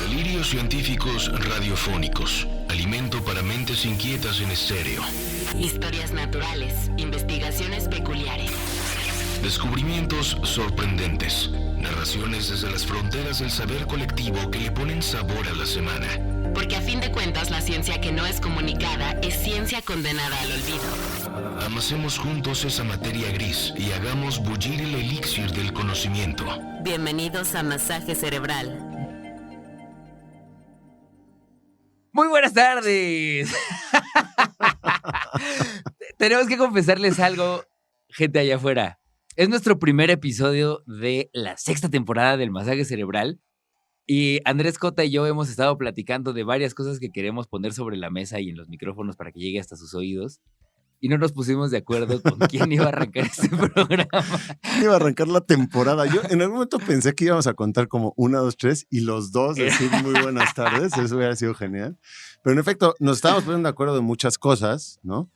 Delirios científicos radiofónicos. Alimento para mentes inquietas en estéreo. Historias naturales, investigaciones peculiares. Descubrimientos sorprendentes. Narraciones desde las fronteras del saber colectivo que le ponen sabor a la semana. Porque a fin de cuentas la ciencia que no es comunicada es ciencia condenada al olvido. Amasemos juntos esa materia gris y hagamos bullir el elixir del conocimiento. Bienvenidos a Masaje Cerebral. Muy buenas tardes. Tenemos que confesarles algo, gente allá afuera. Es nuestro primer episodio de la 6ª temporada del Masaje Cerebral. Y Andrés Cota y yo hemos estado platicando de varias cosas que queremos poner sobre la mesa y en los micrófonos para que llegue hasta sus oídos. Y no nos pusimos de acuerdo con quién iba a arrancar este programa. Iba a arrancar la temporada. Yo en algún momento pensé que íbamos a contar como 1, 2, 3 y los dos decir muy buenas tardes. Eso hubiera sido genial. Pero en efecto, nos estábamos poniendo de acuerdo de muchas cosas, ¿no?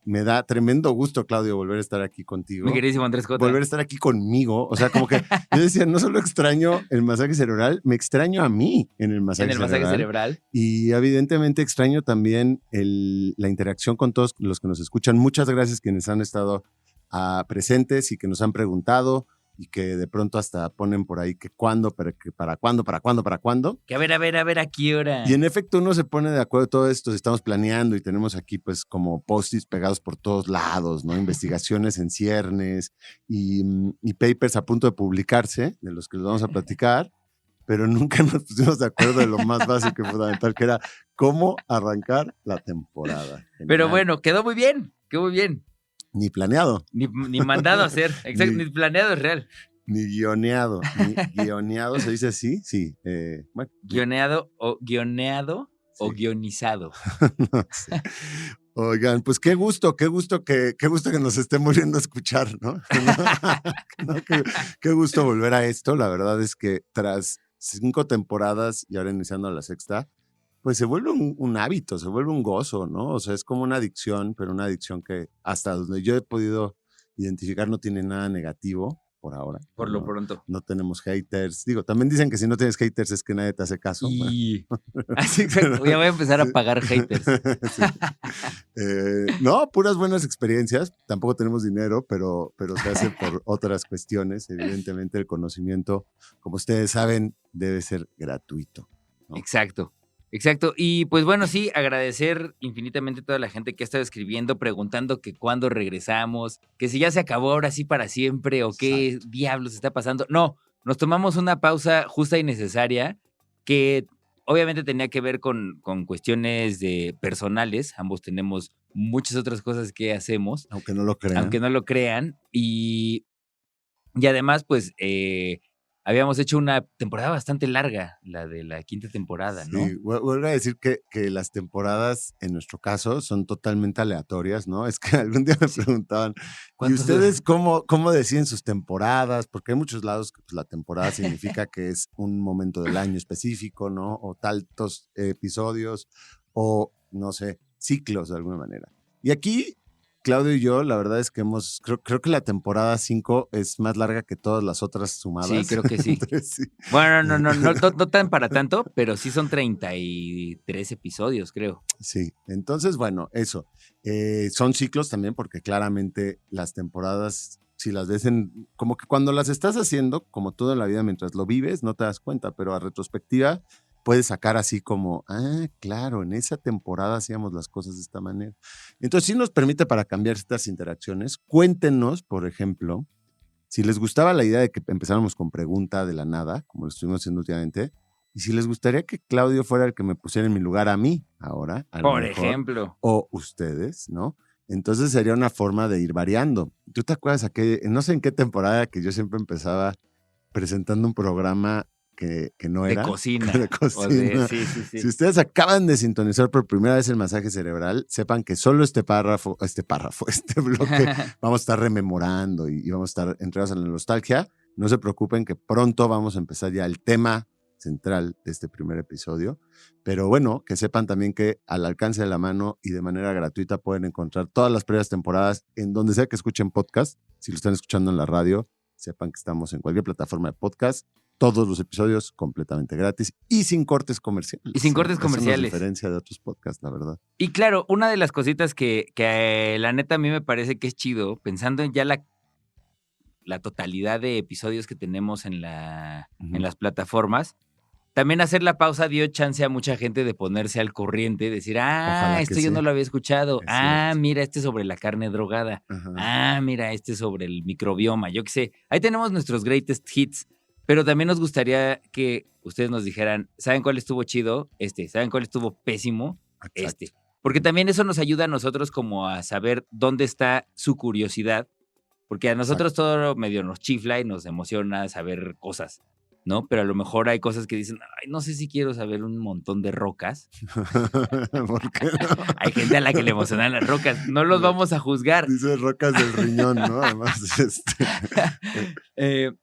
Me da tremendo gusto, Claudio, volver a estar aquí contigo. Mi queridísimo Andrés Cota. Volver a estar aquí conmigo. O sea, como que yo decía, no solo extraño el masaje cerebral, me extraño a mí en el masaje cerebral. Y evidentemente extraño también la interacción con todos los que nos escuchan. Muchas gracias quienes han estado presentes y que nos han preguntado y que de pronto hasta ponen por ahí que cuándo, pero que para cuándo. Que a ver, ¿a qué hora? Y en efecto uno se pone de acuerdo todo esto, estamos planeando y tenemos aquí pues como post-its pegados por todos lados, ¿no? Investigaciones en ciernes y papers a punto de publicarse, de los que les vamos a platicar, pero nunca nos pusimos de acuerdo de lo más básico y fundamental, que era cómo arrancar la temporada. Pero bueno, quedó muy bien. Ni planeado. Ni mandado a hacer. Exacto, ni planeado es real. Ni guioneado. Guioneado, ¿se dice así? Sí. Bueno. Guioneado o guionizado. No sé. Oigan, pues qué gusto que nos estén volviendo a escuchar, ¿no? Qué gusto volver a esto. La verdad es que tras 5 temporadas y ahora iniciando la 6ª, pues se vuelve un hábito, se vuelve un gozo, ¿no? O sea, es como una adicción, pero una adicción que hasta donde yo he podido identificar no tiene nada negativo por ahora. Por lo pronto. No tenemos haters. Digo, también dicen que si no tienes haters es que nadie te hace caso. Y... Así que ya voy a empezar a pagar haters. Sí. No, puras buenas experiencias. Tampoco tenemos dinero, pero se hace por otras cuestiones. Evidentemente el conocimiento, como ustedes saben, debe ser gratuito, ¿no? Exacto. Y pues bueno, sí, agradecer infinitamente a toda la gente que ha estado escribiendo, preguntando que cuándo regresamos, que si ya se acabó ahora sí para siempre o qué diablos está pasando. No, nos tomamos una pausa justa y necesaria que obviamente tenía que ver con cuestiones personales. Ambos tenemos muchas otras cosas que hacemos. Aunque no lo crean. Y además, pues... habíamos hecho una temporada bastante larga, la de la 5ª temporada, ¿no? Sí, vuelvo a decir que las temporadas, en nuestro caso, son totalmente aleatorias, ¿no? Es que algún día me preguntaban, ¿y ustedes cómo deciden sus temporadas? Porque hay muchos lados que pues, la temporada significa que es un momento del año específico, ¿no? O tantos episodios, o, no sé, ciclos de alguna manera. Y aquí... Claudio y yo, la verdad es que creo que la temporada 5 es más larga que todas las otras sumadas. Sí, creo que sí. Entonces, sí. Bueno, no tan para tanto, pero sí son 33 episodios, creo. Sí, entonces, bueno, eso. Son ciclos también porque claramente las temporadas, si las ves como que cuando las estás haciendo, como todo en la vida, mientras lo vives, no te das cuenta, pero a retrospectiva puedes sacar así como, claro, en esa temporada hacíamos las cosas de esta manera. Entonces sí nos permite para cambiar estas interacciones. Cuéntenos, por ejemplo, si les gustaba la idea de que empezáramos con pregunta de la nada, como lo estuvimos haciendo últimamente, y si les gustaría que Claudio fuera el que me pusiera en mi lugar a mí ahora. Por ejemplo. O ustedes, ¿no? Entonces sería una forma de ir variando. ¿Tú te acuerdas no sé en qué temporada que yo siempre empezaba presentando un programa que no era. De cocina. Sí. Si ustedes acaban de sintonizar por primera vez el masaje cerebral, sepan que solo este bloque, vamos a estar rememorando y vamos a estar entrados en la nostalgia. No se preocupen que pronto vamos a empezar ya el tema central de este primer episodio. Pero bueno, que sepan también que al alcance de la mano y de manera gratuita pueden encontrar todas las previas temporadas en donde sea que escuchen podcast. Si lo están escuchando en la radio, sepan que estamos en cualquier plataforma de podcast todos los episodios completamente gratis y sin cortes comerciales. Y sin cortes Eso nos comerciales. diferencia de otros podcasts, la verdad. Y claro, una de las cositas que la neta a mí me parece que es chido, pensando en ya la totalidad de episodios que tenemos en las plataformas, también hacer la pausa dio chance a mucha gente de ponerse al corriente, decir, Ojalá que esto yo sí. no lo había escuchado. Es cierto. Mira, este sobre la carne drogada. Ajá. Mira, este sobre el microbioma. Yo qué sé. Ahí tenemos nuestros greatest hits. Pero también nos gustaría que ustedes nos dijeran, ¿saben cuál estuvo chido? ¿Saben cuál estuvo pésimo? Exacto. Porque también eso nos ayuda a nosotros como a saber dónde está su curiosidad. Porque a nosotros todo medio nos chifla y nos emociona saber cosas, ¿no? Pero a lo mejor hay cosas que dicen, ay, no sé si quiero saber un montón de rocas. ¿Por qué no? Hay gente a la que le emocionan las rocas. No los vamos a juzgar. Dice rocas del riñón, ¿no? Además,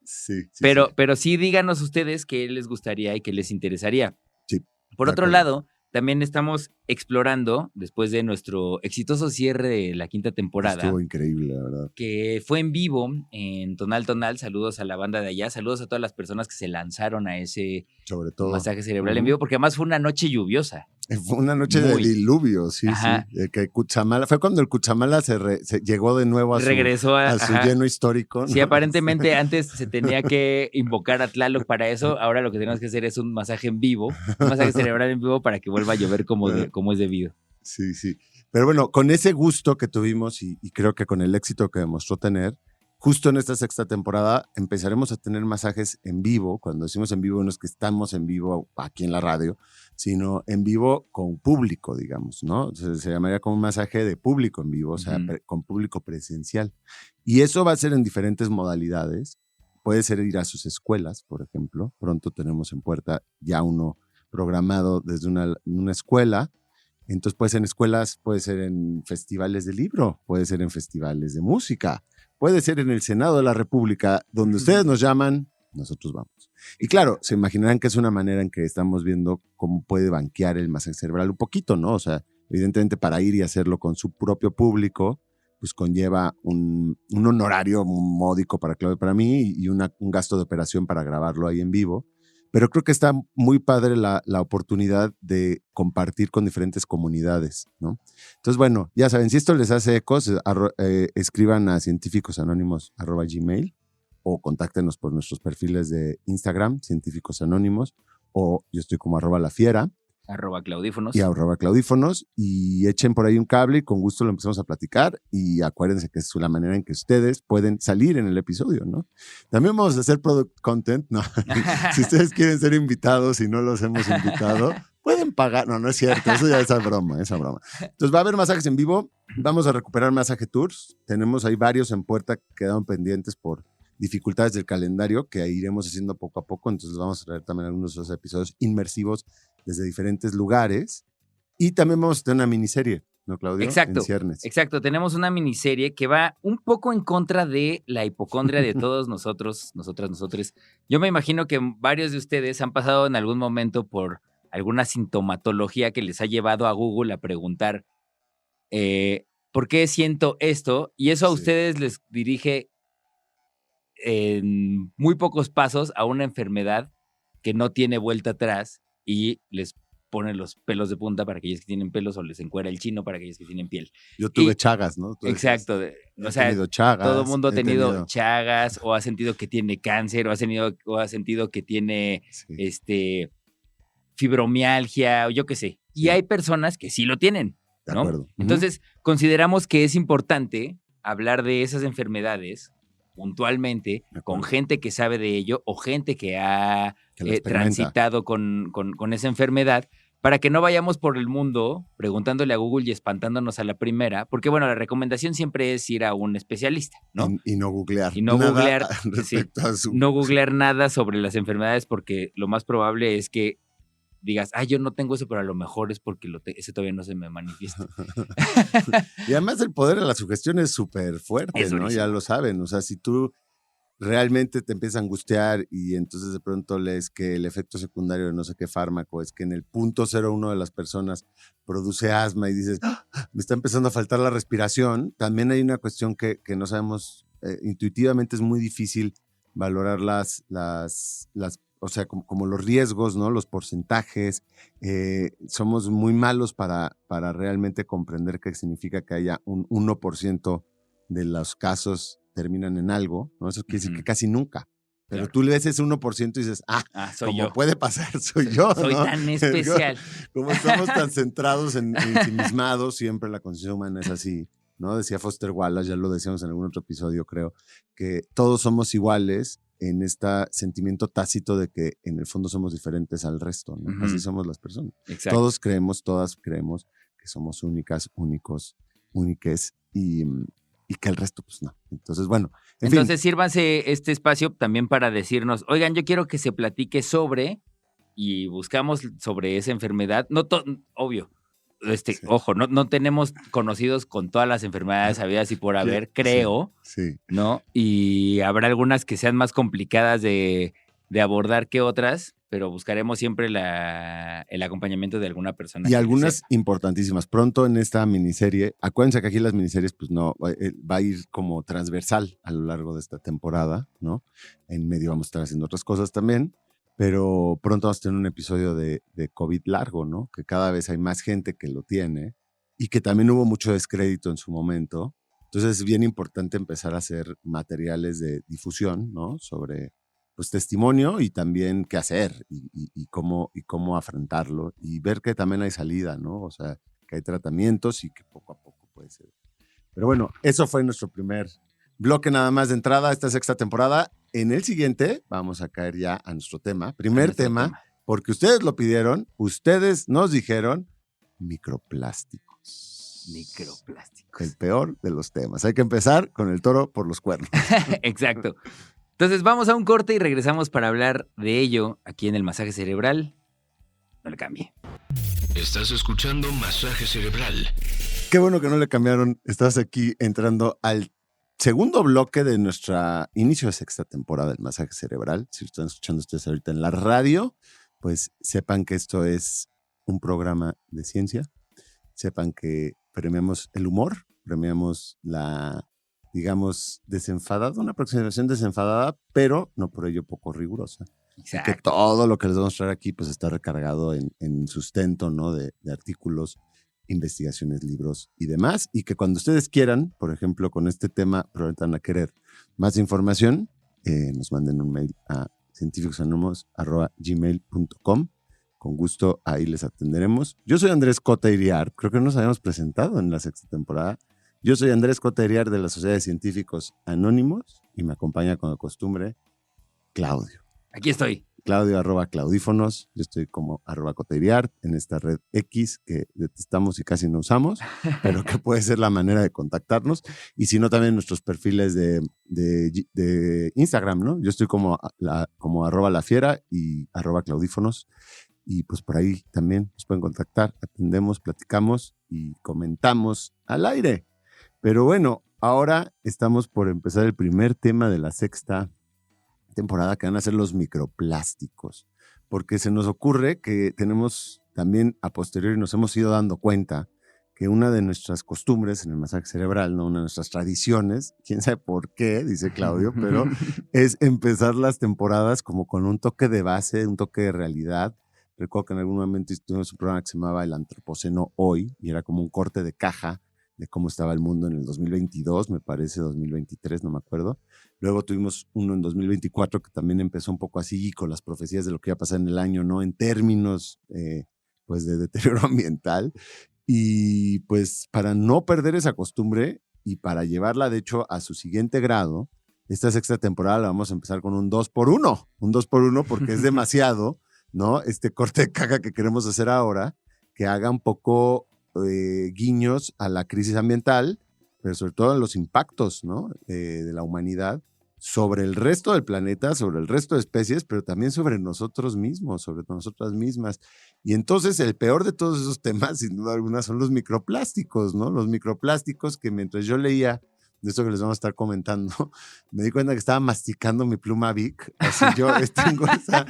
sí. Pero sí díganos ustedes qué les gustaría y qué les interesaría. Sí, Por de otro acuerdo. lado, también estamos explorando, después de nuestro exitoso cierre de la quinta temporada, Estuvo increíble, la verdad. que fue en vivo en Tonal Tonal. Saludos a la banda de allá, saludos a todas las personas que se lanzaron a ese Sobre todo. masaje cerebral en vivo, porque además fue una noche lluviosa. Fue una noche de Muy. diluvio, sí, Ajá. sí. Que Cuchamala, fue cuando el Cuchamala se llegó de nuevo a Regresó a su ajá. lleno histórico, ¿no? Sí, aparentemente antes se tenía que invocar a Tlaloc para eso. Ahora lo que tenemos que hacer es un masaje en vivo, un masaje cerebral en vivo para que vuelva a llover como es debido. Sí, sí. Pero bueno, con ese gusto que tuvimos y creo que con el éxito que demostró tener, justo en esta sexta temporada empezaremos a tener masajes en vivo. Cuando decimos en vivo no es que estamos en vivo aquí en la radio, sino en vivo con público, digamos, ¿no? Se llamaría como un masaje de público en vivo, o sea, con público presencial. Y eso va a ser en diferentes modalidades. Puede ser ir a sus escuelas, por ejemplo. Pronto tenemos en puerta ya uno programado desde una escuela. Entonces puede ser en escuelas, puede ser en festivales de libro, puede ser en festivales de música, puede ser en el Senado de la República, donde ustedes nos llaman, nosotros vamos. Y claro, se imaginarán que es una manera en que estamos viendo cómo puede banquear el masaje cerebral un poquito, ¿no? O sea, evidentemente para ir y hacerlo con su propio público, pues conlleva un honorario módico para Claudia y para mí y un gasto de operación para grabarlo ahí en vivo. Pero creo que está muy padre la oportunidad de compartir con diferentes comunidades, ¿no? Entonces, bueno, ya saben, si esto les hace ecos, escriban a científicosanónimos@gmail o contáctenos por nuestros perfiles de Instagram, Científicos Anónimos, o yo estoy como @lafiera. @claudífonos. Y @claudífonos, y echen por ahí un cable y con gusto lo empezamos a platicar y acuérdense que es la manera en que ustedes pueden salir en el episodio, ¿no? También vamos a hacer product content, ¿no? Si ustedes quieren ser invitados y no los hemos invitado, pueden pagar. No es cierto, eso ya es broma. Entonces va a haber masajes en vivo, vamos a recuperar masaje tours, tenemos ahí varios en puerta que quedaron pendientes por dificultades del calendario que iremos haciendo poco a poco, entonces vamos a traer también algunos de esos episodios inmersivos desde diferentes lugares y también vamos a tener una miniserie, ¿no, Claudio? Exacto, en ciernes. exacto. Tenemos una miniserie que va un poco en contra de la hipocondria de todos nosotros, nosotros. Yo me imagino que varios de ustedes han pasado en algún momento por alguna sintomatología que les ha llevado a Google a preguntar ¿por qué siento esto? Y eso a ustedes les dirige en muy pocos pasos a una enfermedad que no tiene vuelta atrás y les pone los pelos de punta para aquellos que tienen pelos o les encuera el chino para aquellos que tienen piel. Yo tuve chagas, ¿no? Exacto. O sea, chagas, todo el mundo ha tenido chagas o ha sentido que tiene cáncer o ha sentido que tiene fibromialgia o yo qué sé. Y hay personas que sí lo tienen, ¿no? De acuerdo. Entonces, consideramos que es importante hablar de esas enfermedades puntualmente con gente que sabe de ello o gente que ha transitado con esa enfermedad para que no vayamos por el mundo preguntándole a Google y espantándonos a la primera, porque bueno, la recomendación siempre es ir a un especialista, ¿no? Y no googlear. Y no googlear, respecto a su... no googlear nada sobre las enfermedades porque lo más probable es que digas, yo no tengo eso, pero a lo mejor es porque ese todavía no se me manifiesta. Y además el poder de la sugestión es súper fuerte, ¿no? Ya lo saben. O sea, si tú realmente te empiezas a angustiar y entonces de pronto lees que el efecto secundario de no sé qué fármaco es que en el 0.01 de las personas produce asma y dices, me está empezando a faltar la respiración, también hay una cuestión que no sabemos, intuitivamente es muy difícil valorar o sea, como los riesgos, ¿no? Los porcentajes. Somos muy malos para realmente comprender qué significa que haya un 1% de los casos terminan en algo, ¿no? Eso quiere decir que casi nunca. Pero tú le ves ese 1% y dices, soy como yo. puede pasar, soy yo, Soy ¿no? tan especial. Como estamos tan centrados en ensimismados, siempre la conciencia humana es así, ¿no? Decía Foster Wallace, ya lo decíamos en algún otro episodio, creo, que todos somos iguales en este sentimiento tácito de que en el fondo somos diferentes al resto, ¿no? Así somos las personas. Exacto. Todas creemos que somos únicas, únicos, úniques y que el resto, pues no. Entonces, bueno. Entonces, sírvanse este espacio también para decirnos, oigan, yo quiero que se platique sobre, y buscamos sobre esa enfermedad. No, obvio. Sí. Ojo, no tenemos conocidos con todas las enfermedades habidas y por haber, creo, sí. ¿no? Y habrá algunas que sean más complicadas de abordar que otras, pero buscaremos siempre el acompañamiento de alguna persona. Y algunas importantísimas. Pronto en esta miniserie, acuérdense que aquí las miniseries pues no, va a ir como transversal a lo largo de esta temporada, ¿no? En medio vamos a estar haciendo otras cosas también, pero pronto vamos a tener un episodio de COVID largo, ¿no? Que cada vez hay más gente que lo tiene y que también hubo mucho descrédito en su momento. Entonces es bien importante empezar a hacer materiales de difusión, ¿no? Sobre pues testimonio y también qué hacer y cómo afrontarlo y ver que también hay salida, ¿no? O sea, que hay tratamientos y que poco a poco puede ser. Pero bueno, eso fue nuestro primer bloque nada más de entrada a esta sexta temporada. En el siguiente vamos a caer ya a nuestro tema. Primer tema, porque ustedes lo pidieron, ustedes nos dijeron microplásticos. Microplásticos. El peor de los temas. Hay que empezar con el toro por los cuernos. Exacto. Entonces vamos a un corte y regresamos para hablar de ello aquí en el Masaje Cerebral. No le cambie. Estás escuchando Masaje Cerebral. Qué bueno que no le cambiaron. Estás aquí entrando al segundo bloque de nuestra inicio de sexta temporada del Masaje Cerebral. Si lo están escuchando ustedes ahorita en la radio, pues sepan que esto es un programa de ciencia. Sepan que premiamos el humor, premiamos digamos, desenfadada, una aproximación desenfadada, pero no por ello poco rigurosa. Exacto. Y que todo lo que les vamos a traer aquí pues está recargado en sustento, ¿no? De artículos, investigaciones, libros y demás. Y que cuando ustedes quieran, por ejemplo, con este tema, probablemente van a querer más información, nos manden un mail a cientificosanónimos@gmail.com. Con gusto ahí les atenderemos. Yo soy Andrés Cota Iriart, creo que no nos habíamos presentado en la sexta temporada. Yo soy Andrés Cota Iriart de la Sociedad de Científicos Anónimos y me acompaña como de costumbre Claudio. Aquí estoy. Claudio @claudífonos. Yo estoy como @Cota Iriart en esta red X que detestamos y casi no usamos, pero que puede ser la manera de contactarnos. Y si no, también nuestros perfiles de Instagram, ¿no? Yo estoy como @lafiera y @claudífonos. Y pues por ahí también nos pueden contactar, atendemos, platicamos y comentamos al aire. Pero bueno, ahora estamos por empezar el primer tema de la sexta temporada, que van a ser los microplásticos, porque se nos ocurre que tenemos también a posteriori nos hemos ido dando cuenta que una de nuestras costumbres en el masaje cerebral, ¿no? Una de nuestras tradiciones, quién sabe por qué, dice Claudio, pero es empezar las temporadas como con un toque de base, un toque de realidad. Recuerdo que en algún momento tuvimos un programa que se llamaba El Antropoceno Hoy, y era como un corte de caja de cómo estaba el mundo en el 2022, me parece, 2023, no me acuerdo. Luego tuvimos uno en 2024 que también empezó un poco así con las profecías de lo que iba a pasar en el año, ¿no? En términos pues de deterioro ambiental. Y pues para no perder esa costumbre y para llevarla de hecho a su siguiente grado, esta sexta temporada la vamos a empezar con un 2x1. Un 2x1 porque es demasiado, ¿no? Este corte de caja que queremos hacer ahora, que haga un poco guiños a la crisis ambiental, pero sobre todo a los impactos, ¿no? De la humanidad sobre el resto del planeta, sobre el resto de especies, pero también sobre nosotros mismos, sobre nosotras mismas. Y entonces el peor de todos esos temas, sin duda alguna, son los microplásticos, ¿no? Los microplásticos que mientras yo leía de esto que les vamos a estar comentando, me di cuenta que estaba masticando mi pluma Bic. Así yo tengo esa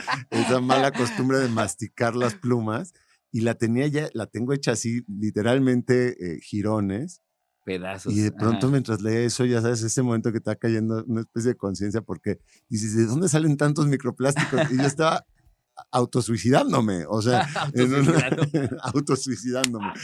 mala costumbre de masticar las plumas y la tengo hecha así, literalmente jirones. pedazos. Y de pronto Ajá. mientras lee eso, ya sabes, ese momento que te va cayendo una especie de conciencia porque dices, ¿de dónde salen tantos microplásticos? Y yo estaba autosuicidándome, o sea, autosuicidándome,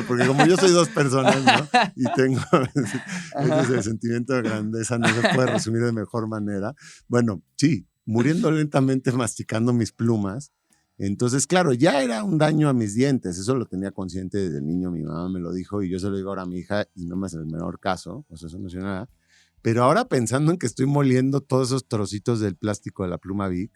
porque como yo soy 2 personas, ¿no? Y tengo ese el sentimiento de grandeza, no se puede resumir de mejor manera. Bueno, sí, muriendo lentamente masticando mis plumas. Entonces, claro, ya era un daño a mis dientes, eso lo tenía consciente desde niño, mi mamá me lo dijo y yo se lo digo ahora a mi hija y no me hace el menor caso, o sea, eso no es nada. Pero ahora pensando en que estoy moliendo todos esos trocitos del plástico de la pluma Bic,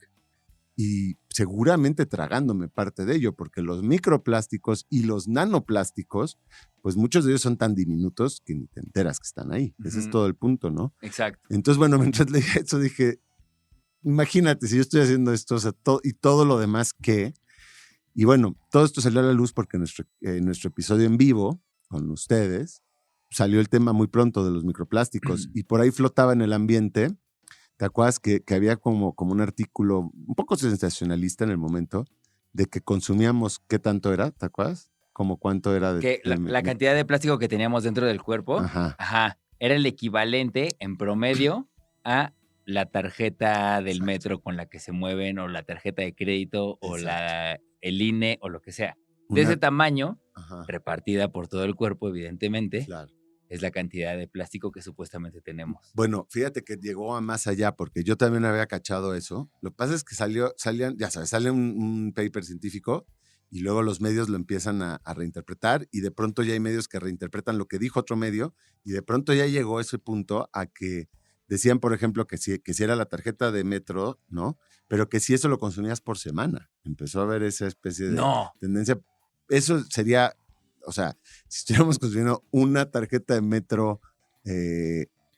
y seguramente tragándome parte de ello, porque los microplásticos y los nanoplásticos, pues muchos de ellos son tan diminutos que ni te enteras que están ahí. Ese es todo el punto, ¿no? Exacto. Entonces, bueno, mientras leí eso dije, imagínate si yo estoy haciendo esto, o sea, y todo lo demás que... Y bueno, todo esto salió a la luz porque en nuestro episodio en vivo con ustedes salió el tema muy pronto de los microplásticos y por ahí flotaba en el ambiente. ¿Te acuerdas que había como un artículo un poco sensacionalista en el momento de que consumíamos qué tanto era? ¿Te acuerdas? Como cuánto era de... Que la cantidad de plástico que teníamos dentro del cuerpo, Ajá. era el equivalente en promedio a la tarjeta del metro con la que se mueven o la tarjeta de crédito o el INE o lo que sea. De ese tamaño, repartida por todo el cuerpo, evidentemente. Claro. Es la cantidad de plástico que supuestamente tenemos. Bueno, fíjate que llegó a más allá, porque yo también había cachado eso. Lo que pasa es que salían, ya sabes, sale un paper científico y luego los medios lo empiezan a reinterpretar y de pronto ya hay medios que reinterpretan lo que dijo otro medio y de pronto ya llegó ese punto a que decían, por ejemplo, que si era la tarjeta de metro, ¿no? Pero que si eso lo consumías por semana. Empezó a haber esa especie de tendencia. Eso sería... O sea, si estuviéramos consumiendo una tarjeta de metro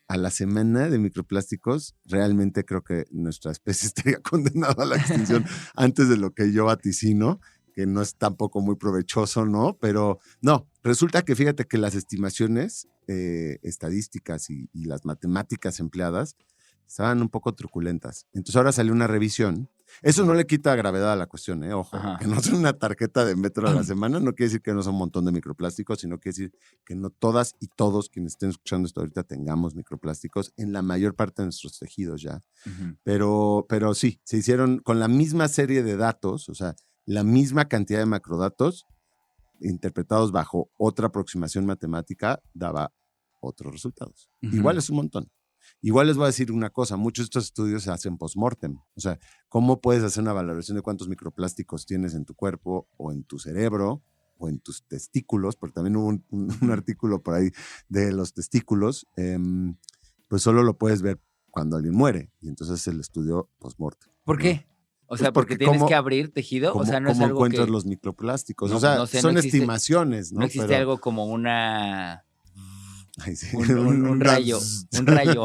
a la semana de microplásticos, realmente creo que nuestra especie estaría condenada a la extinción antes de lo que yo vaticino, que no es tampoco muy provechoso, ¿no? Pero no, resulta que fíjate que las estimaciones estadísticas y las matemáticas empleadas estaban un poco truculentas. Entonces ahora salió una revisión. Eso no le quita gravedad a la cuestión, ojo. Que no sea una tarjeta de metro a la semana no quiere decir que no sea un montón de microplásticos, sino quiere decir que no todas y todos quienes estén escuchando esto ahorita tengamos microplásticos en la mayor parte de nuestros tejidos ya. Pero sí, se hicieron con la misma serie de datos, o sea, la misma cantidad de macrodatos interpretados bajo otra aproximación matemática daba otros resultados. Igual es un montón. Igual les voy a decir una cosa, muchos de estos estudios se hacen post-mortem. O sea, ¿cómo puedes hacer una valoración de cuántos microplásticos tienes en tu cuerpo o en tu cerebro o en tus testículos? Porque también hubo un artículo por ahí de los testículos. Pues solo lo puedes ver cuando alguien muere. Y entonces es el estudio post-mortem. ¿Por qué? O sea, pues porque tienes que abrir tejido. O sea, no es ¿cómo algo encuentras que... los microplásticos? No, o sea, no sé, son no existe, estimaciones, ¿no? No existe algo como una... Ay, sí. un rayo,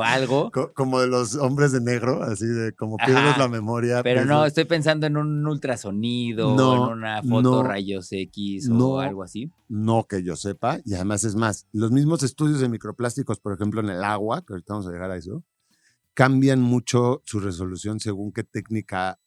algo. Como de los hombres de negro, así de como pierdes la memoria. Pero no, estoy pensando en un ultrasonido, en una foto rayos X o algo así. No que yo sepa, y además es más, los mismos estudios de microplásticos, por ejemplo, en el agua, que ahorita vamos a llegar a eso, cambian mucho su resolución según qué técnica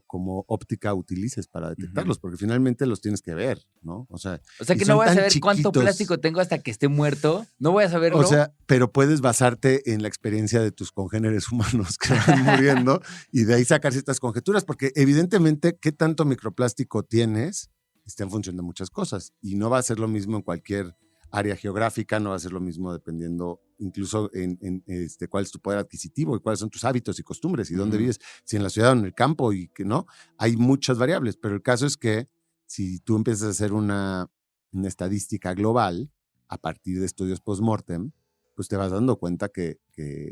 como óptica utilices para detectarlos, porque finalmente los tienes que ver, ¿no? O sea que no voy a saber cuánto plástico tengo hasta que esté muerto, no voy a saberlo. O sea, pero puedes basarte en la experiencia de tus congéneres humanos que van muriendo y de ahí sacar ciertas conjeturas, porque evidentemente, ¿qué tanto microplástico tienes? Está en función de muchas cosas y no va a ser lo mismo en cualquier área geográfica, no va a ser lo mismo dependiendo incluso en cuál es tu poder adquisitivo y cuáles son tus hábitos y costumbres y dónde vives, si en la ciudad o en el campo y que no, hay muchas variables, pero el caso es que si tú empiezas a hacer una estadística global a partir de estudios post-mortem, pues te vas dando cuenta que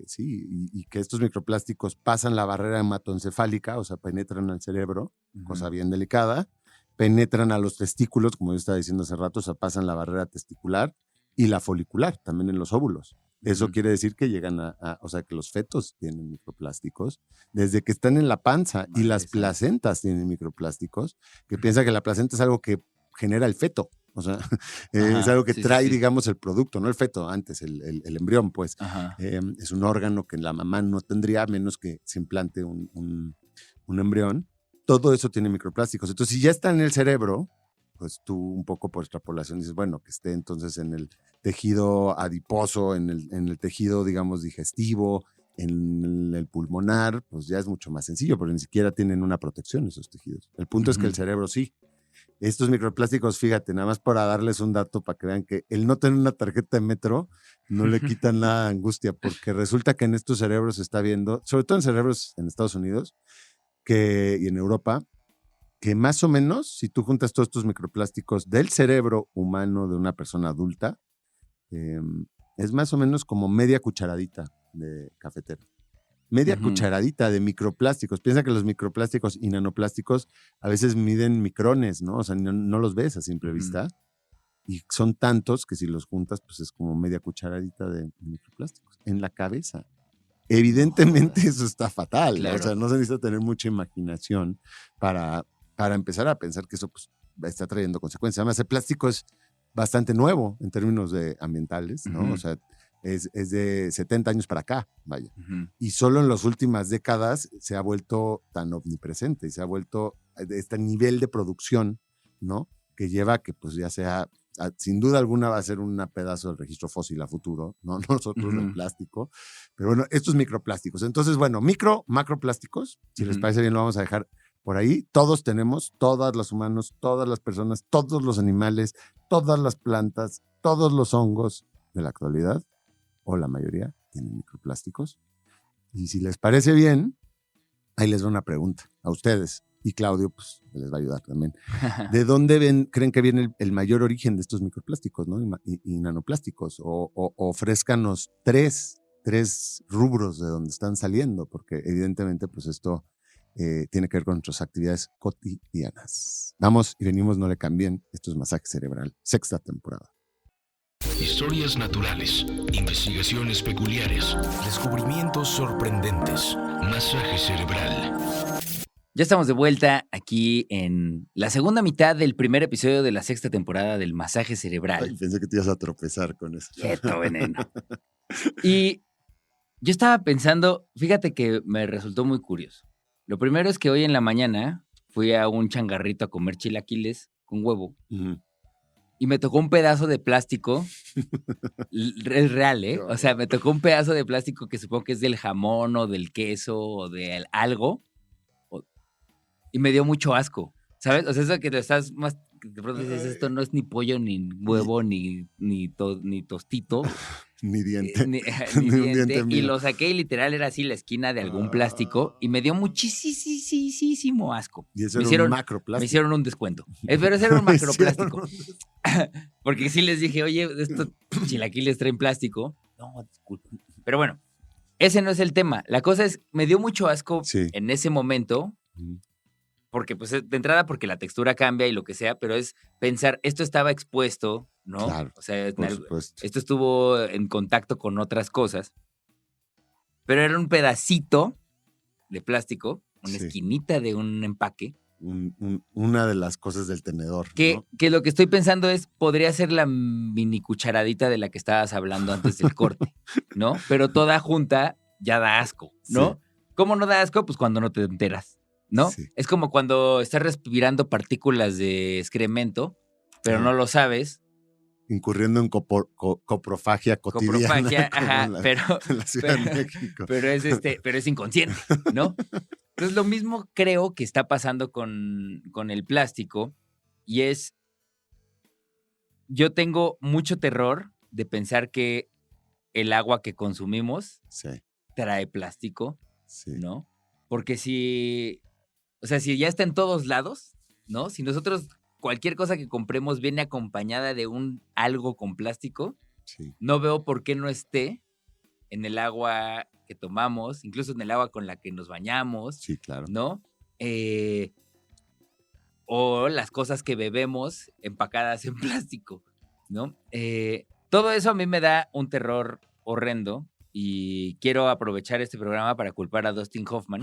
sí, y que estos microplásticos pasan la barrera hematoencefálica, o sea, penetran al cerebro, cosa bien delicada, penetran a los testículos, como yo estaba diciendo hace rato, o sea, pasan la barrera testicular y la folicular, también en los óvulos. Eso quiere decir que llegan o sea, que los fetos tienen microplásticos desde que están en la panza y las placentas tienen microplásticos, que piensa que la placenta es algo que genera el feto. O sea, es algo que trae, digamos, el producto, no el feto, antes el embrión, pues. Es un órgano que la mamá no tendría a menos que se implante un embrión. Todo eso tiene microplásticos. Entonces, si ya está en el cerebro, pues tú un poco por extrapolación dices, bueno, que esté entonces en el tejido adiposo, en el tejido, digamos, digestivo, en el pulmonar, pues ya es mucho más sencillo, porque ni siquiera tienen una protección esos tejidos. El punto es que el cerebro sí. Estos microplásticos, fíjate, nada más para darles un dato para que vean que el no tener una tarjeta de metro no le quita nada de angustia, porque resulta que en estos cerebros se está viendo, sobre todo en cerebros en Estados Unidos y en Europa, que más o menos, si tú juntas todos estos microplásticos del cerebro humano de una persona adulta, es más o menos como media cucharadita de cafetera. Media cucharadita de microplásticos. Piensa que los microplásticos y nanoplásticos a veces miden micrones, ¿no? O sea, no los ves a simple vista. Y son tantos que si los juntas, pues es como media cucharadita de microplásticos en la cabeza. Evidentemente eso está fatal. Claro. O sea, no se necesita tener mucha imaginación para empezar a pensar que eso pues, está trayendo consecuencias. Además, el plástico es bastante nuevo en términos ambientales, ¿no? O sea, es de 70 años para acá, vaya. Y solo en las últimas décadas se ha vuelto tan omnipresente y se ha vuelto este nivel de producción, ¿no? Que lleva a que pues ya sea, sin duda alguna va a ser un pedazo del registro fósil a futuro, ¿no? Nosotros el plástico. Pero bueno, estos microplásticos. Entonces, bueno, macroplásticos, si les parece bien lo vamos a dejar por ahí. Todos tenemos, todos los humanos, todas las personas, todos los animales, todas las plantas, todos los hongos de la actualidad, o la mayoría, tienen microplásticos. Y si les parece bien, ahí les doy una pregunta a ustedes. Y Claudio, pues, les va a ayudar también. ¿De dónde creen que viene el mayor origen de estos microplásticos, ¿no? y nanoplásticos? O ofrézcanos tres rubros de donde están saliendo, porque evidentemente, pues, esto tiene que ver con nuestras actividades cotidianas. Vamos y venimos, no le cambien. Esto es Masaje Cerebral, 6ª temporada. Historias naturales, investigaciones peculiares, descubrimientos sorprendentes. Masaje Cerebral. Ya estamos de vuelta aquí en la segunda mitad del primer episodio de la 6ª temporada del Masaje Cerebral. Ay, pensé que te ibas a tropezar con eso. Quieto, veneno. Y yo estaba pensando, fíjate que me resultó muy curioso. Lo primero es que hoy en la mañana fui a un changarrito a comer chilaquiles con huevo. Y me tocó un pedazo de plástico, es real, ¿eh? O sea, me tocó un pedazo de plástico que supongo que es del jamón o del queso o de algo. Y me dio mucho asco, ¿sabes? O sea, eso que te estás más... De pronto dices, esto no es ni pollo, ni huevo, ni tostito. Ni diente. Ni un diente. diente Y mío. lo saqué y literal era así la esquina de algún plástico y me dio muchísimo asco. Y eso me era un macroplástico. Me hicieron un descuento. Pero ese era un macroplástico. Porque sí les dije, oye, estos chilaquiles traen plástico. No, disculpen. Pero bueno, ese no es el tema. La cosa es, me dio mucho asco en ese momento. Porque, pues, de entrada, porque la textura cambia y lo que sea, pero es pensar, esto estaba expuesto, ¿no? Claro, o sea, por supuesto. esto estuvo en contacto con otras cosas, pero era un pedacito de plástico, una esquinita de un empaque. Una de las cosas del tenedor. Que lo que estoy pensando es, podría ser la mini cucharadita de la que estabas hablando antes del corte, ¿no? Pero toda junta ya da asco, ¿no? ¿Cómo no da asco? Pues cuando no te enteras, ¿no? Es como cuando estás respirando partículas de excremento, pero no lo sabes. Incurriendo en coprofagia cotidiana. Coprofagia, ajá, en la Ciudad de México. Pero es inconsciente, ¿no? Entonces, lo mismo creo que está pasando con el plástico y es, yo tengo mucho terror de pensar que el agua que consumimos trae plástico, ¿no? Porque si ya está en todos lados, ¿no? Si nosotros, cualquier cosa que compremos viene acompañada de algo con plástico, no veo por qué no esté en el agua que tomamos, incluso en el agua con la que nos bañamos, claro. ¿no? O las cosas que bebemos empacadas en plástico, ¿no? Todo eso a mí me da un terror horrendo y quiero aprovechar este programa para culpar a Dustin Hoffman.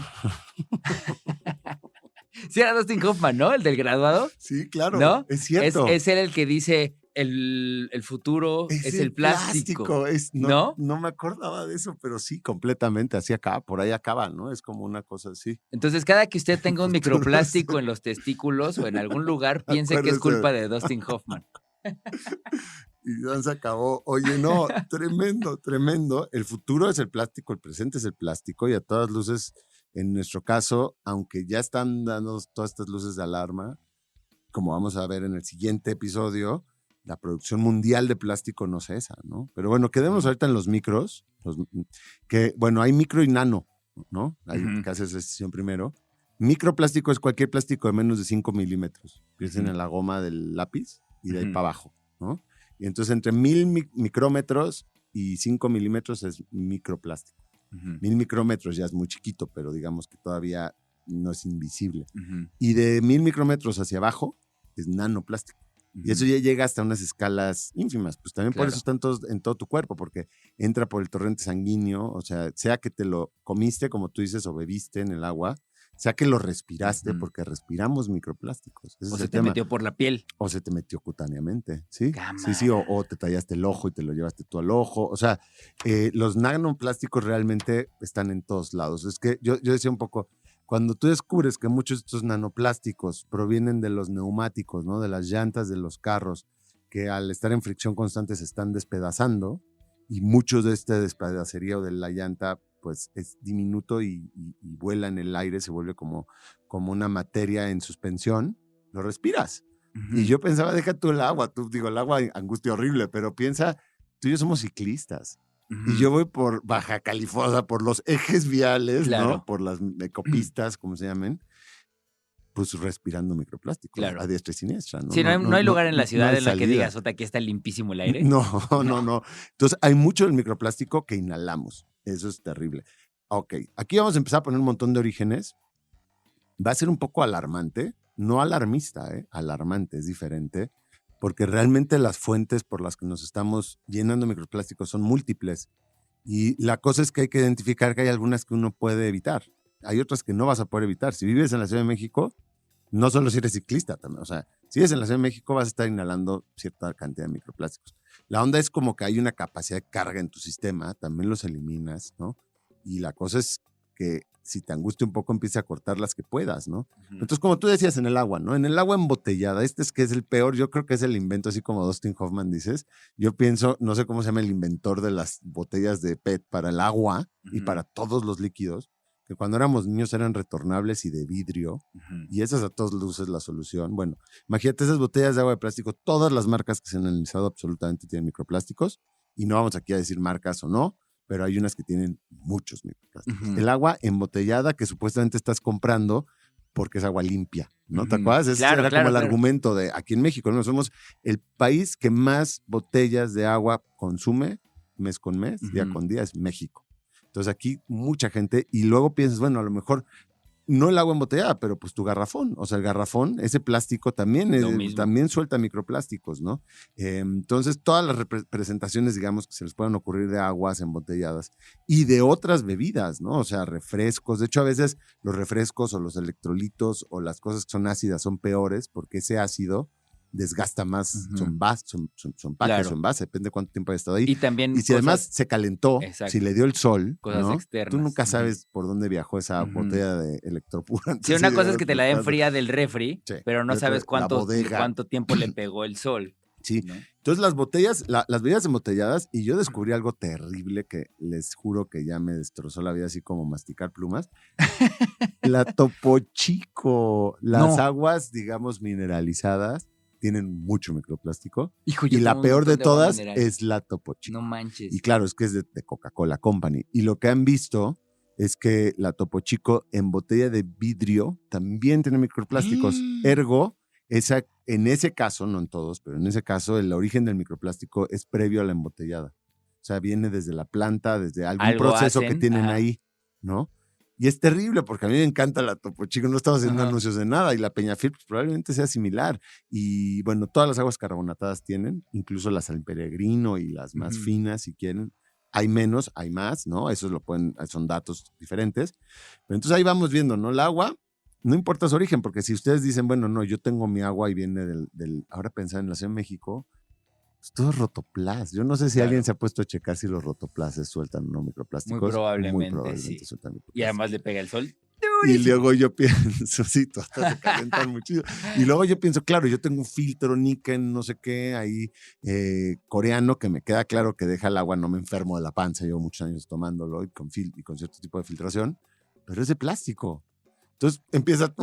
Sí era Dustin Hoffman, ¿no? El del graduado. Sí, claro, ¿no? es cierto. Es él el que dice, el futuro es el plástico. No, ¿No? no me acordaba de eso, pero sí, completamente, así acaba, por ahí acaba, ¿no? Es como una cosa así. Entonces, cada que usted tenga un Futuro es microplástico el- en los testículos o en algún lugar, piense que es Acuérdese. culpa de Dustin Hoffman. Y ya se acabó. Oye, no, tremendo, tremendo. El futuro es el plástico, el presente es el plástico y a todas luces, en nuestro caso, aunque ya están dando todas estas luces de alarma, como vamos a ver en el siguiente episodio, la producción mundial de plástico no cesa, ¿no? Pero bueno, quedemos ahorita en los micros, que bueno, hay micro y nano, ¿no? Hay que hacer esa decisión primero. Microplástico es cualquier plástico de menos de 5 milímetros. Piensen en la goma del lápiz y de ahí para abajo, ¿no? Y entonces entre 1000 micrómetros y 5 milímetros es microplástico. 1000 micrómetros ya es muy chiquito, pero digamos que todavía no es invisible. Y de 1000 micrómetros hacia abajo es nanoplástico. Y eso ya llega hasta unas escalas ínfimas. Pues también por eso están todos en todo tu cuerpo, porque entra por el torrente sanguíneo, o sea que te lo comiste, como tú dices, o bebiste en el agua, sea que lo respiraste, porque respiramos microplásticos. Ese O es se el te tema. metió por la piel. O se te metió cutáneamente, ¿sí? Cámara. Sí, o te tallaste el ojo y te lo llevaste tú al ojo. O sea, los nanoplásticos realmente están en todos lados. Es que yo decía un poco, cuando tú descubres que muchos de estos nanoplásticos provienen de los neumáticos, ¿no? De las llantas de los carros, que al estar en fricción constante se están despedazando, y mucho de este despedacería o de la llanta pues es diminuto y vuela en el aire, se vuelve como una materia en suspensión, lo respiras. Y yo pensaba, deja tú el agua, el agua angustia horrible, pero piensa, tú y yo somos ciclistas. Y yo voy por Baja California, o sea, por los ejes viales, ¿no? Por las ecopistas, como se llamen, pues respirando microplásticos a diestra y siniestra, ¿no? Sí, no hay lugar en la ciudad en la que salida. digas, ota, aquí está limpísimo el aire. No. Entonces, hay mucho del microplástico que inhalamos. Eso es terrible. Ok, aquí vamos a empezar a poner un montón de orígenes. Va a ser un poco alarmante, no alarmista, alarmante, es diferente, porque realmente las fuentes por las que nos estamos llenando de microplásticos son múltiples. Y la cosa es que hay que identificar que hay algunas que uno puede evitar. Hay otras que no vas a poder evitar. Si vives en la Ciudad de México, no solo si eres ciclista también, o sea, si vives en la Ciudad de México vas a estar inhalando cierta cantidad de microplásticos. La onda es como que hay una capacidad de carga en tu sistema, también los eliminas, ¿no? Y la cosa es que si te angustia un poco, empieza a cortar las que puedas, ¿no? Entonces, como tú decías, en el agua, ¿no? En el agua embotellada, este es que es el peor, yo creo que es el invento, así como Dustin Hoffman dices. Yo pienso, no sé cómo se llama el inventor de las botellas de PET para el agua y para todos los líquidos, que cuando éramos niños eran retornables y de vidrio, y esa es a todas luces la solución. Bueno, imagínate esas botellas de agua de plástico, todas las marcas que se han analizado absolutamente tienen microplásticos, y no vamos aquí a decir marcas o no, pero hay unas que tienen muchos microplásticos. El agua embotellada que supuestamente estás comprando porque es agua limpia, ¿no? ¿Te acuerdas? Ese era como el argumento de aquí en México, ¿no? Somos el país que más botellas de agua consume mes con mes, día con día, es México. Entonces aquí mucha gente, y luego piensas, bueno, a lo mejor no el agua embotellada, pero pues tu garrafón, o sea, el garrafón, ese plástico también suelta microplásticos, ¿no? Entonces todas las representaciones, digamos, que se les puedan ocurrir de aguas embotelladas y de otras bebidas, ¿no? O sea, refrescos, de hecho a veces los refrescos o los electrolitos o las cosas que son ácidas son peores porque ese ácido desgasta más su empaque, su envase, depende de cuánto tiempo haya estado ahí. Y también si además se calentó, si le dio el sol, cosas ¿no? externas. Tú nunca sabes por dónde viajó esa botella de electropura. Sí, una cosa es que te la den fría del refri, pero no sabes cuánto tiempo le pegó el sol. Sí, ¿no? Entonces las botellas, las bebidas embotelladas, y yo descubrí algo terrible que les juro que ya me destrozó la vida, así como masticar plumas. La Topo Chico, las aguas, digamos, mineralizadas, tienen mucho microplástico. Hijo, y la peor de todas es la Topo Chico. No manches. Y claro, es que es de Coca-Cola Company. Y lo que han visto es que la Topo Chico en botella de vidrio también tiene microplásticos. Ergo, en ese caso, no en todos, pero en ese caso, el origen del microplástico es previo a la embotellada. O sea, viene desde la planta, desde algún proceso que tienen ahí, ¿no? Y es terrible porque a mí me encanta la Topo Chico, no estamos haciendo anuncios de nada, y la Peñafiel pues, probablemente sea similar. Y bueno, todas las aguas carbonatadas tienen, incluso las San Peregrino y las más finas si quieren. Hay menos, hay más, ¿no? Eso son datos diferentes. Pero entonces ahí vamos viendo, ¿no? El agua, no importa su origen, porque si ustedes dicen, bueno, no, yo tengo mi agua y viene ahora pensar en la Ciudad de México, pues todo es rotoplas. Yo no sé si Claro. alguien se ha puesto a checar si los rotoplases sueltan o no microplásticos. Muy probablemente, sí. sueltan Y microplásticos. además le pega el sol. Y luego yo pienso, sí, todas se calientan muchísimo. Y luego yo pienso, claro, yo tengo un filtro Niken, no sé qué, ahí coreano, que me queda claro que deja el agua, no me enfermo de la panza, llevo muchos años tomándolo y con cierto tipo de filtración, pero es de plástico. Entonces empieza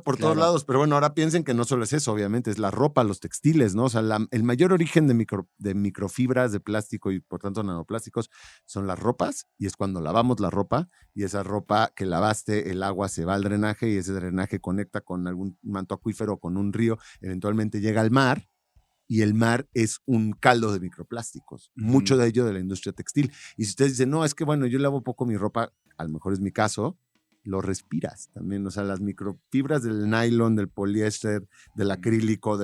por todos lados, pero bueno, ahora piensen que no solo es eso, obviamente, es la ropa, los textiles, ¿no? O sea, el mayor origen de microfibras de plástico y por tanto nanoplásticos son las ropas, y es cuando lavamos la ropa, y esa ropa que lavaste, el agua se va al drenaje, y ese drenaje conecta con algún manto acuífero, con un río, eventualmente llega al mar, y el mar es un caldo de microplásticos, mucho de ello de la industria textil. Y si ustedes dicen, no, es que bueno, yo lavo poco mi ropa, a lo mejor es mi caso, lo respiras también, o sea, las microfibras del nylon, del poliéster, del acrílico,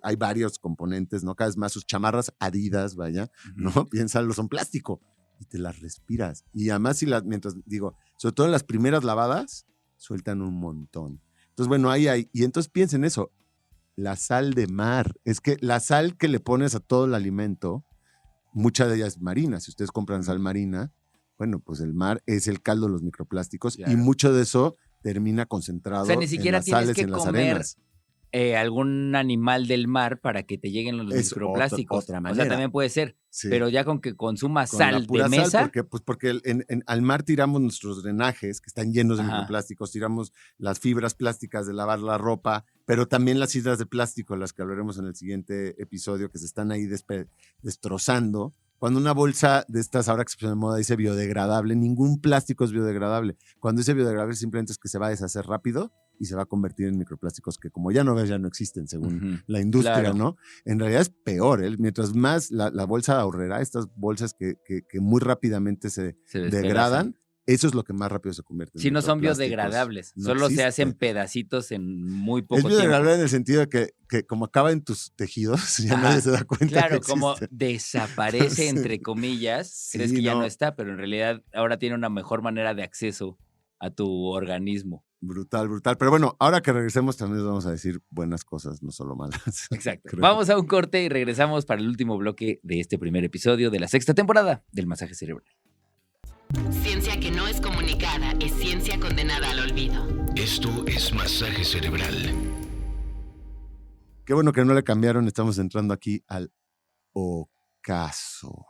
hay varios componentes, ¿no? Cada vez más sus chamarras Adidas, vaya, ¿no? Piénsalo, son plástico y te las respiras. Y además, sobre todo en las primeras lavadas, sueltan un montón. Entonces, bueno, ahí hay, y entonces piensen eso, la sal de mar, es que la sal que le pones a todo el alimento, mucha de ella es marina, si ustedes compran sal marina, bueno, pues el mar es el caldo de los microplásticos, claro, y mucho de eso termina concentrado, o sea, ni siquiera en las sales, que en las comer arenas. Algún animal del mar para que te lleguen los microplásticos. Otra manera. O sea, también puede ser, sí, pero ya con que consumas con sal la pura de mesa. Sal, porque al mar tiramos nuestros drenajes que están llenos de microplásticos, tiramos las fibras plásticas de lavar la ropa, pero también las fibras de plástico, las que hablaremos en el siguiente episodio, que se están ahí destrozando. Cuando una bolsa de estas, ahora que se pone de moda, dice biodegradable, ningún plástico es biodegradable. Cuando dice biodegradable simplemente es que se va a deshacer rápido y se va a convertir en microplásticos que, como ya no ves, ya no existen según la industria, claro, ¿no? En realidad es peor, ¿eh? Mientras más la bolsa ahorrera, estas bolsas que muy rápidamente se degradan, eso es lo que más rápido se convierte en no son biodegradables, no solo existe. Se hacen pedacitos en muy poco tiempo. Es biodegradable en el sentido de que como acaba en tus tejidos, ya nadie se da cuenta. Claro, que como desaparece, entre comillas, crees que ya no está, pero en realidad ahora tiene una mejor manera de acceso a tu organismo. Brutal. Pero bueno, ahora que regresemos también les vamos a decir buenas cosas, no solo malas. Exacto. Vamos a un corte y regresamos para el último bloque de este primer episodio de la 6ª temporada del Masaje Cerebral. Ciencia que no es comunicada es ciencia condenada al olvido. Esto es Masaje Cerebral. Qué bueno que no le cambiaron, estamos entrando aquí al ocaso.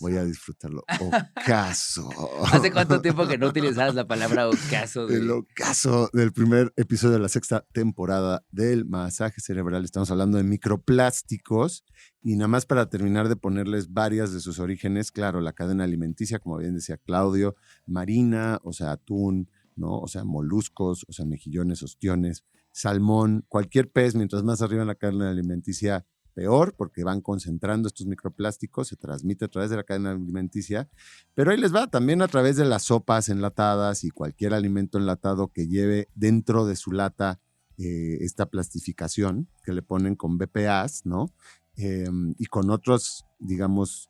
Voy a disfrutarlo. Ocaso. ¿Hace cuánto tiempo que no utilizabas la palabra ocaso? El ocaso del primer episodio de la 6ª temporada del Masaje Cerebral. Estamos hablando de microplásticos y nada más para terminar de ponerles varias de sus orígenes. Claro, la cadena alimenticia, como bien decía Claudio, marina, o sea, atún, ¿no? O sea, moluscos, o sea, mejillones, ostiones, salmón, cualquier pez, mientras más arriba en la cadena alimenticia, peor, porque van concentrando estos microplásticos, se transmite a través de la cadena alimenticia, pero ahí les va también a través de las sopas enlatadas y cualquier alimento enlatado que lleve dentro de su lata esta plastificación que le ponen con BPAs, ¿no? Y con otros, digamos,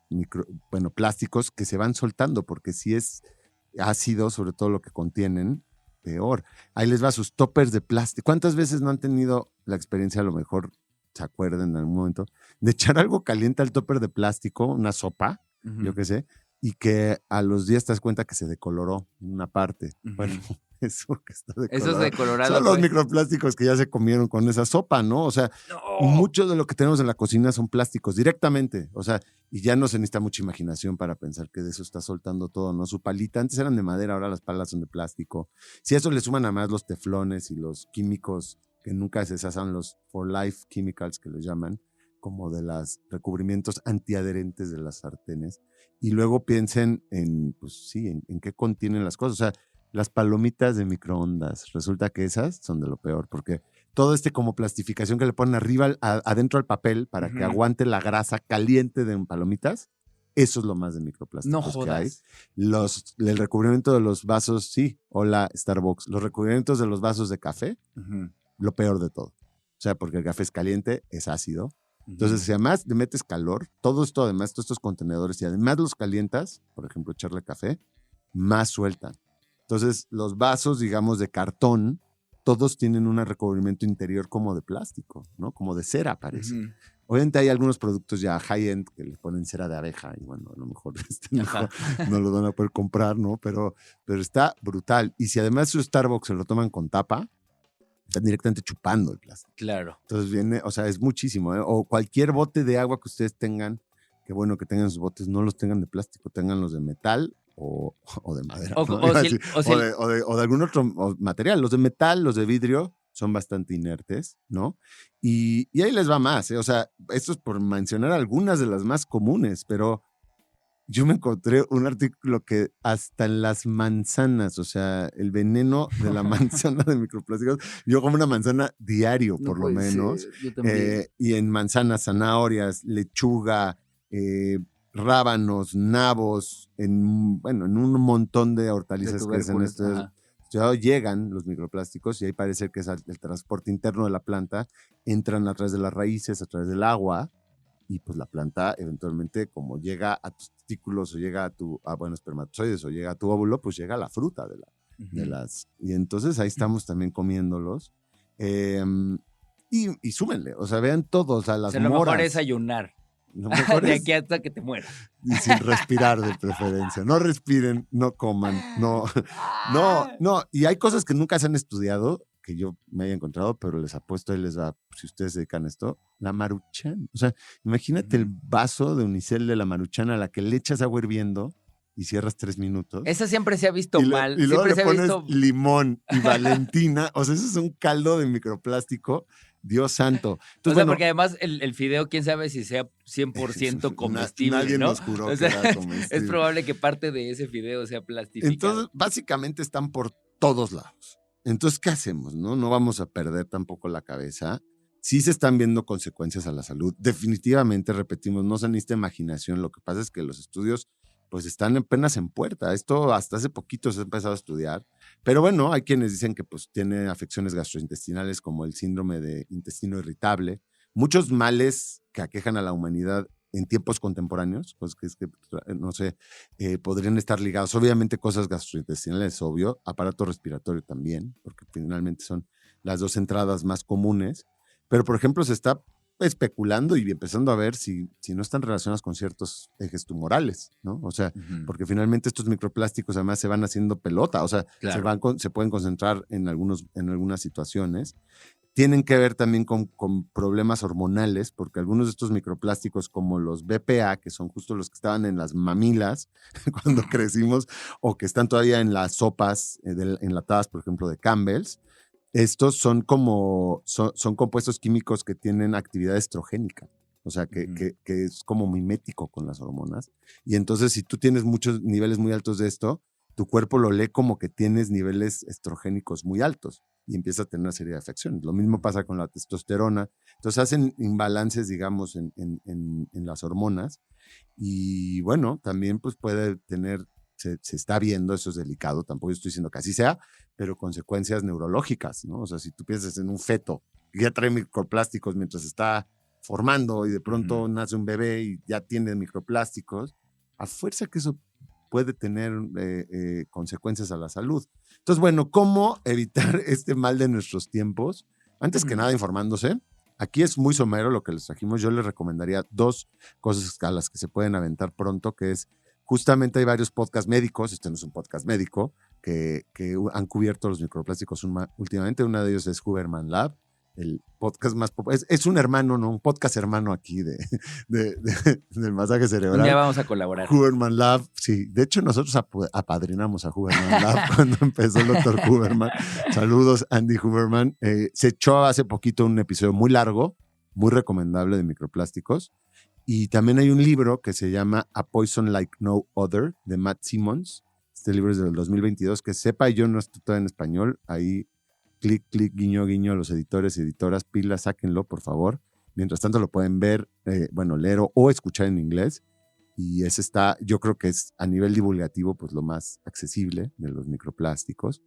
plásticos que se van soltando, porque si es ácido, sobre todo lo que contienen, peor. Ahí les va sus toppers de plástico. ¿Cuántas veces no han tenido la experiencia, a lo mejor se acuerden en algún momento, de echar algo caliente al topper de plástico, una sopa, yo qué sé, y que a los días te das cuenta que se decoloró una parte? Bueno, eso que está decolorado. Eso es decolorado. Son los microplásticos que ya se comieron con esa sopa, ¿no? O sea, mucho de lo que tenemos en la cocina son plásticos directamente, o sea, y ya no se necesita mucha imaginación para pensar que de eso está soltando todo, ¿no? Su palita, antes eran de madera, ahora las palas son de plástico. Si a eso le suman además los teflones y los químicos que nunca se deshagan, los for life chemicals que los llaman, como de los recubrimientos antiadherentes de las sartenes, y luego piensen en, pues sí, en qué contienen las cosas. O sea, las palomitas de microondas, resulta que esas son de lo peor, porque todo como plastificación que le ponen arriba, adentro al papel, para que aguante la grasa caliente de palomitas, eso es lo más de microplásticos no jodas. que hay. El recubrimiento de los vasos, sí, hola Starbucks, los recubrimientos de los vasos de café, lo peor de todo. O sea, porque el café es caliente, es ácido. Entonces, si además le metes calor, todo esto, además, todos estos contenedores, y además los calientas, por ejemplo, echarle café, más sueltan. Entonces, los vasos, digamos, de cartón, todos tienen un recubrimiento interior como de plástico, ¿no? Como de cera, parece. Obviamente hay algunos productos ya high-end que le ponen cera de abeja y bueno, a lo mejor no lo van a poder comprar, ¿no? Pero está brutal. Y si además su Starbucks se lo toman con tapa, están directamente chupando el plástico. Claro. Entonces viene, o sea, es muchísimo, ¿eh? O cualquier bote de agua que ustedes tengan, qué bueno que tengan sus botes, no los tengan de plástico, tenganlos de metal o de madera. ¿no? O de algún otro material. Los de metal, los de vidrio son bastante inertes, ¿no? Y ahí les va más, ¿eh? O sea, esto es por mencionar algunas de las más comunes, pero yo me encontré un artículo que hasta en las manzanas, o sea, el veneno de la manzana de microplásticos, yo como una manzana diario, por lo menos. Yo también. Y en manzanas, zanahorias, lechuga, rábanos, nabos, en un montón de hortalizas que hacen esto. Ya llegan los microplásticos y ahí parece que es el transporte interno de la planta, entran a través de las raíces, a través del agua, y pues la planta eventualmente, como llega a tus testículos o llega a espermatozoides o llega a tu óvulo, pues llega a la fruta de las... Y entonces ahí estamos también comiéndolos. Y súmenle, o sea, vean todos, a las moras. Lo mejor es ayunar. De aquí hasta que te mueras. Y sin respirar de preferencia. No respiren, no coman, no. Y hay cosas que nunca se han estudiado, que yo me haya encontrado, pero les apuesto, ahí les va, si ustedes se dedican a esto, la Maruchan. O sea, imagínate el vaso de unicel de la Maruchan a la que le echas agua hirviendo y cierras 3 minutos. Esa siempre se ha visto mal. Y luego siempre le pones limón y Valentina. O sea, eso es un caldo de microplástico. Dios santo. Entonces, porque además el fideo, quién sabe si sea 100% comestible, nadie ¿no? nos juró que era comestible. Es probable que parte de ese fideo sea plastificado. Entonces, básicamente están por todos lados. Entonces, ¿qué hacemos? No vamos a perder tampoco la cabeza. Sí se están viendo consecuencias a la salud. Definitivamente, repetimos, no se necesita imaginación. Lo que pasa es que los estudios pues están apenas en puerta. Esto hasta hace poquito se ha empezado a estudiar. Pero bueno, hay quienes dicen que pues tiene afecciones gastrointestinales como el síndrome de intestino irritable. Muchos males que aquejan a la humanidad en tiempos contemporáneos, pues que no sé, podrían estar ligados. Obviamente cosas gastrointestinales, obvio. Aparato respiratorio también, porque finalmente son las 2 entradas más comunes. Pero, por ejemplo, se está especulando y empezando a ver si no están relacionados con ciertos ejes tumorales, ¿no? O sea, porque finalmente estos microplásticos además se van haciendo pelota, o sea, claro, se pueden concentrar en algunas situaciones. Tienen que ver también con problemas hormonales, porque algunos de estos microplásticos, como los BPA, que son justo los que estaban en las mamilas cuando crecimos, o que están todavía en las sopas enlatadas, por ejemplo, de Campbell's, estos son compuestos químicos que tienen actividad estrogénica, o sea, que es como mimético con las hormonas. Y entonces, si tú tienes muchos niveles muy altos de esto, tu cuerpo lo lee como que tienes niveles estrogénicos muy altos y empieza a tener una serie de afecciones. Lo mismo pasa con la testosterona. Entonces, hacen imbalances, digamos, en las hormonas. Y bueno, también pues puede tener... Se está viendo, eso es delicado, tampoco estoy diciendo que así sea, pero consecuencias neurológicas, ¿no? O sea, si tú piensas en un feto que ya trae microplásticos mientras está formando y de pronto nace un bebé y ya tiene microplásticos, a fuerza que eso puede tener consecuencias a la salud. Entonces, bueno, ¿cómo evitar este mal de nuestros tiempos? Antes que nada, informándose. Aquí es muy somero lo que les trajimos. Yo les recomendaría 2 cosas a las que se pueden aventar pronto, que es justamente hay varios podcasts médicos, este no es un podcast médico, que han cubierto los microplásticos últimamente. Uno de ellos es Huberman Lab, el podcast más popular. Es un hermano, ¿no? Un podcast hermano aquí del masaje cerebral. Ya vamos a colaborar. Huberman Lab, sí. De hecho, nosotros apadrinamos a Huberman Lab cuando empezó el doctor Huberman. Saludos, Andy Huberman. Se echó hace poquito un episodio muy largo, muy recomendable de microplásticos. Y también hay un libro que se llama A Poison Like No Other, de Matt Simmons. Este libro es del 2022. Que sepa, yo no estoy todo en español. Ahí, clic, guiño, guiño, los editores y editoras, pilas, sáquenlo, por favor. Mientras tanto lo pueden ver, leer o escuchar en inglés. Y ese está, yo creo que es a nivel divulgativo, pues lo más accesible de los microplásticos.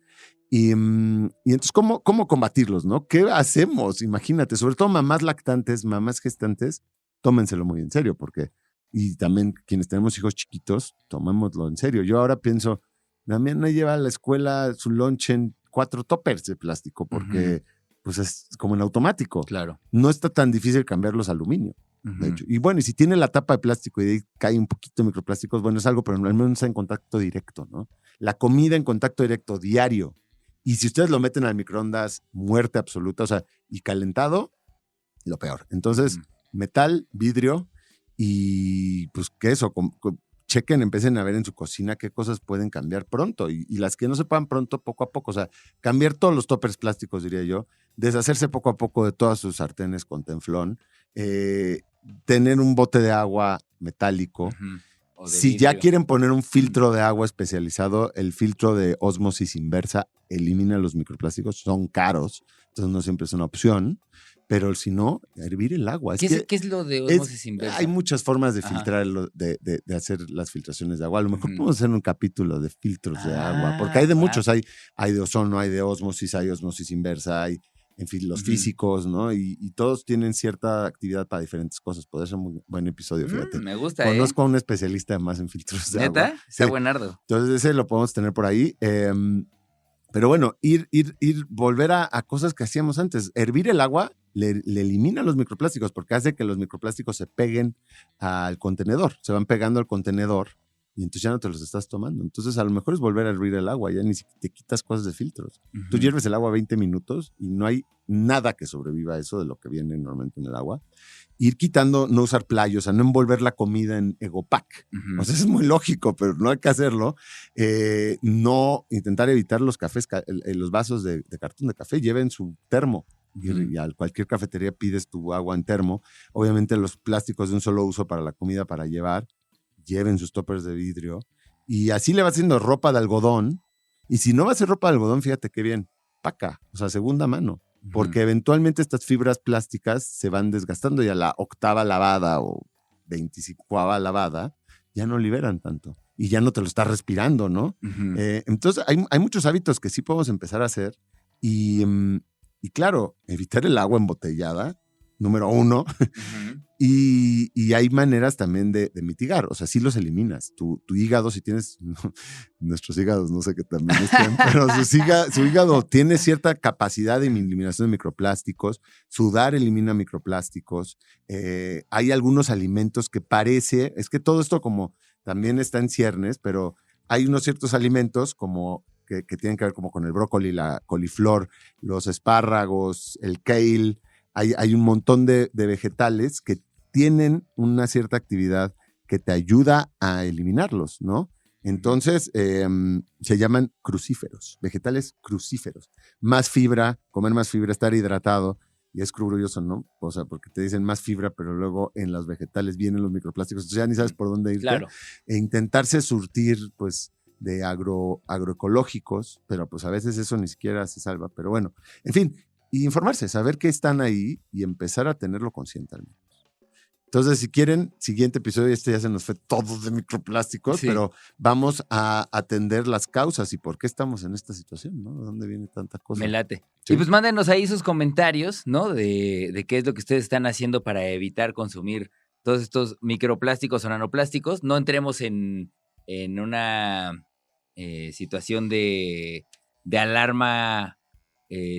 Y entonces, ¿cómo combatirlos, no? ¿Qué hacemos? Imagínate, sobre todo mamás lactantes, mamás gestantes, tómenselo muy en serio, y también quienes tenemos hijos chiquitos, tomémoslo en serio. Yo ahora pienso, la mía no lleva a la escuela su lunch en 4 toppers de plástico, porque pues es como en automático. Claro. No está tan difícil cambiarlos a aluminio. de hecho. Y bueno, y si tiene la tapa de plástico y de ahí cae un poquito de microplásticos, bueno, es algo, pero al menos está en contacto directo, ¿no? La comida en contacto directo diario. Y si ustedes lo meten al microondas, muerte absoluta, o sea, y calentado, lo peor. Entonces, metal, vidrio y pues que eso, chequen, empiecen a ver en su cocina qué cosas pueden cambiar pronto y las que no se puedan pronto, poco a poco. O sea, cambiar todos los toppers plásticos, diría yo, deshacerse poco a poco de todas sus sartenes con tenflón, tener un bote de agua metálico. Si vidrio. ya quieren poner un filtro de agua especializado, el filtro de ósmosis inversa elimina los microplásticos, son caros, entonces no siempre es una opción. Pero si no, hervir el agua. ¿Qué es lo de ósmosis inversa? Hay muchas formas de filtrar, de hacer las filtraciones de agua. A lo mejor podemos hacer un capítulo de filtros de agua, porque hay de muchos. Hay de ozono, hay de ósmosis, hay ósmosis inversa, hay, en fin, los físicos, ¿no? Y todos tienen cierta actividad para diferentes cosas. Podría ser un muy buen episodio, fíjate. Me gusta, Conozco a un especialista más en filtros de agua. ¿Neta? Está Sí. buenardo. Entonces ese lo podemos tener por ahí. Pero bueno, volver a cosas que hacíamos antes. Hervir el agua le elimina los microplásticos porque hace que los microplásticos se peguen al contenedor. Se van pegando al contenedor y entonces ya no te los estás tomando. Entonces a lo mejor es volver a hervir el agua. Ya ni siquiera te quitas cosas de filtros. Tú hierves el agua 20 minutos y no hay nada que sobreviva a eso de lo que viene normalmente en el agua. Ir quitando, no usar playos, o sea, no envolver la comida en Egopack. O sea, es muy lógico, pero no hay que hacerlo. No intentar evitar los cafés, los vasos de cartón de café. Lleven su termo. Y a cualquier cafetería pides tu agua en termo. Obviamente los plásticos de un solo uso para la comida para llevar. Lleven sus toppers de vidrio. Y así le va haciendo ropa de algodón. Y si no va a ser ropa de algodón, fíjate qué bien. Paca, o sea, segunda mano. Porque eventualmente estas fibras plásticas se van desgastando y a la 8ª lavada o 25ª lavada ya no liberan tanto y ya no te lo estás respirando, ¿no? Entonces hay muchos hábitos que sí podemos empezar a hacer y claro, evitar el agua embotellada, número 1. Y hay maneras también de mitigar, o sea, sí los eliminas. Tu hígado, si tienes, nuestros hígados, no sé qué también estén, pero su hígado tiene cierta capacidad de eliminación de microplásticos, sudar elimina microplásticos, hay algunos alimentos que parece, es que todo esto como también está en ciernes, pero hay unos ciertos alimentos como que tienen que ver como con el brócoli, la coliflor, los espárragos, el kale. Hay un montón de vegetales que tienen una cierta actividad que te ayuda a eliminarlos, ¿no? Entonces, se llaman crucíferos, vegetales crucíferos. Más fibra, comer más fibra, estar hidratado. Y es curioso, ¿no? O sea, porque te dicen más fibra, pero luego en los vegetales vienen los microplásticos. Entonces ya ni sabes por dónde irte. Claro. E intentarse surtir, pues, de agroecológicos, pero pues a veces eso ni siquiera se salva. Pero bueno, en fin. Y informarse, saber que están ahí y empezar a tenerlo consciente al menos. Entonces, si quieren, siguiente episodio, ya se nos fue todo de microplásticos, Sí. pero vamos a atender las causas y por qué estamos en esta situación, ¿no? ¿De dónde viene tanta cosa? Me late. Sí. Y pues mándenos ahí sus comentarios, ¿no? De qué es lo que ustedes están haciendo para evitar consumir todos estos microplásticos o nanoplásticos. No entremos en una situación de alarma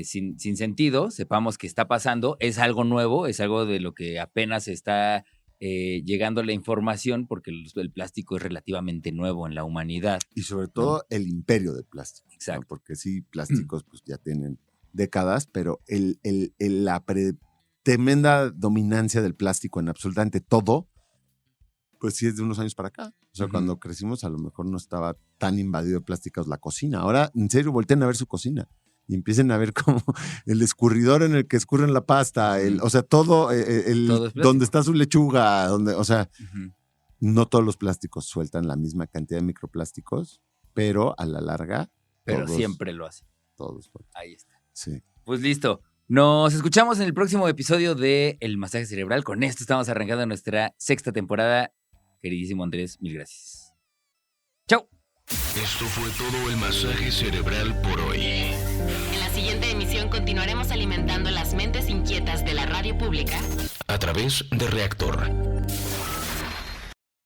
sin sentido. Sepamos que está pasando, es algo nuevo, es algo de lo que apenas está llegando la información, porque el plástico es relativamente nuevo en la humanidad. Y sobre todo el imperio del plástico. Exacto. ¿No? Porque sí, plásticos pues ya tienen décadas, pero la tremenda dominancia del plástico en absolutamente todo, pues sí es de unos años para acá. O sea, cuando crecimos a lo mejor no estaba tan invadido de plásticos la cocina. Ahora, en serio, volteen a ver su cocina y empiecen a ver como el escurridor en el que escurren la pasta, o sea, todo, Todo es donde está su lechuga, o sea, no todos los plásticos sueltan la misma cantidad de microplásticos, pero a la larga, Pero siempre lo hace. todos. Ahí está. Sí. Pues listo. Nos escuchamos en el próximo episodio de El Masaje Cerebral. Con esto estamos arrancando nuestra 6ª temporada. Queridísimo Andrés, mil gracias. ¡Chao! Esto fue todo el masaje cerebral por hoy. En la siguiente emisión continuaremos alimentando las mentes inquietas de la radio pública A través de Reactor.